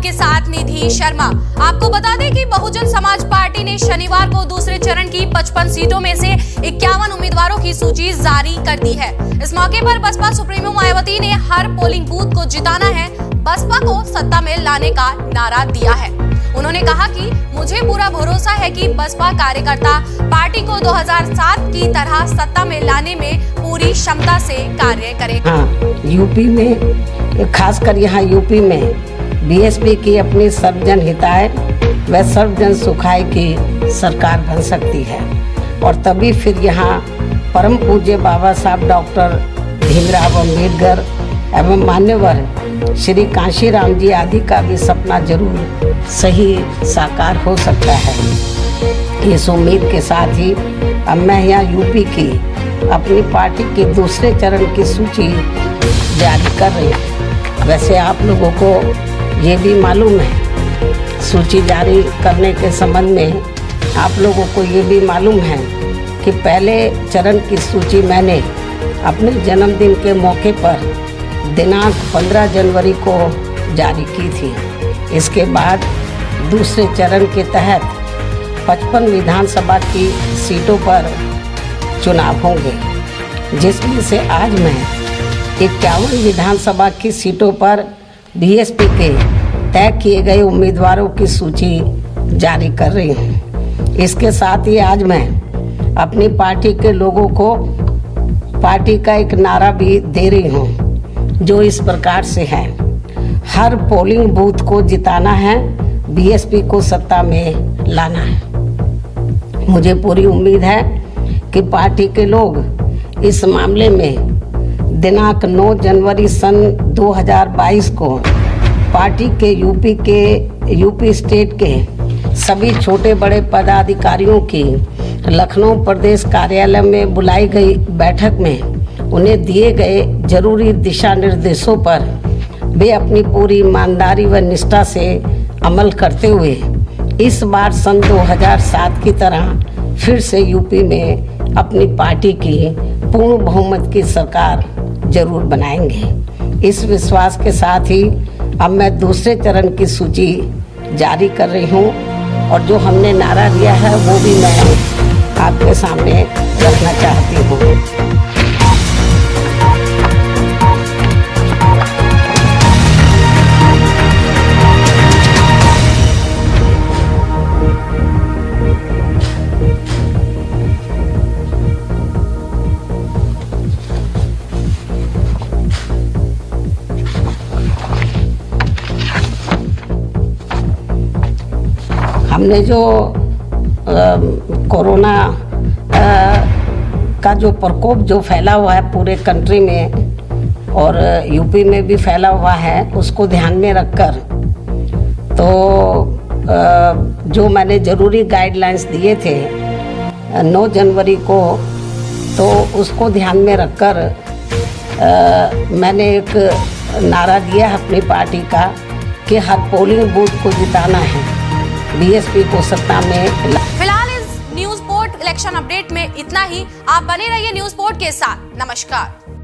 के साथ निधि शर्मा। आपको बता दें कि बहुजन समाज पार्टी ने शनिवार को दूसरे चरण की 55 सीटों में से 51 उम्मीदवारों की सूची जारी कर दी है। इस मौके पर बसपा सुप्रीमो मायावती ने हर पोलिंग बूथ को जिताना है, बसपा को सत्ता में लाने का नारा दिया है। उन्होंने कहा कि मुझे पूरा भरोसा है कि बसपा कार्यकर्ता पार्टी को 2007 की तरह सत्ता में लाने में पूरी क्षमता से कार्य करेगा। हाँ, यूपी में, खासकर यहाँ यूपी में बीएसपी की अपनी सर्वजन हिताय व सर्वजन सुखाय की सरकार बन सकती है और तभी फिर यहाँ परम पूज्य बाबा साहब डॉक्टर भीमराव अम्बेडकर एवं मान्यवर श्री कांशीराम जी आदि का भी सपना जरूर सही साकार हो सकता है। इस उम्मीद के साथ ही अब मैं यहाँ यूपी की अपनी पार्टी के दूसरे चरण की सूची जारी कर रही हूँ। वैसे आप लोगों को ये भी मालूम है, सूची जारी करने के संबंध में आप लोगों को ये भी मालूम है कि पहले चरण की सूची मैंने अपने जन्मदिन के मौके पर दिनांक 15 जनवरी को जारी की थी। इसके बाद दूसरे चरण के तहत 55 विधानसभा की सीटों पर चुनाव होंगे, जिसमें से आज मैं 51 विधानसभा की सीटों पर बीएसपी के तय किए गए उम्मीदवारों की सूची जारी कर रही हूँ। इसके साथ ही आज मैं अपनी पार्टी के लोगों को पार्टी का एक नारा भी दे रही हूँ, जो इस प्रकार से है: हर पोलिंग बूथ को जिताना है, बीएसपी को सत्ता में लाना है। मुझे पूरी उम्मीद है कि पार्टी के लोग इस मामले में दिनांक 9 जनवरी सन 2022 को पार्टी के यूपी स्टेट के सभी छोटे बड़े पदाधिकारियों की लखनऊ प्रदेश कार्यालय में बुलाई गई बैठक में उन्हें दिए गए जरूरी दिशा निर्देशों पर वे अपनी पूरी ईमानदारी व निष्ठा से अमल करते हुए इस बार सन 2007 की तरह फिर से यूपी में अपनी पार्टी की पूर्ण बहुमत की सरकार जरूर बनाएंगे। इस विश्वास के साथ ही अब मैं दूसरे चरण की सूची जारी कर रही हूँ और जो हमने नारा दिया है वो भी मैं आपके सामने रखना चाहती हूँ। हमने जो कोरोना का जो प्रकोप जो फैला हुआ है पूरे कंट्री में और यूपी में भी फैला हुआ है, उसको ध्यान में रखकर तो जो मैंने जरूरी गाइडलाइंस दिए थे 9 जनवरी को, तो उसको ध्यान में रखकर मैंने एक नारा दिया है अपनी पार्टी का कि हर पोलिंग बूथ को जिताना है, बीएसपी को सत्ता में। फिलहाल इस न्यूज़ पोर्ट इलेक्शन अपडेट में इतना ही। आप बने रहिए न्यूज़ पोर्ट के साथ। नमस्कार।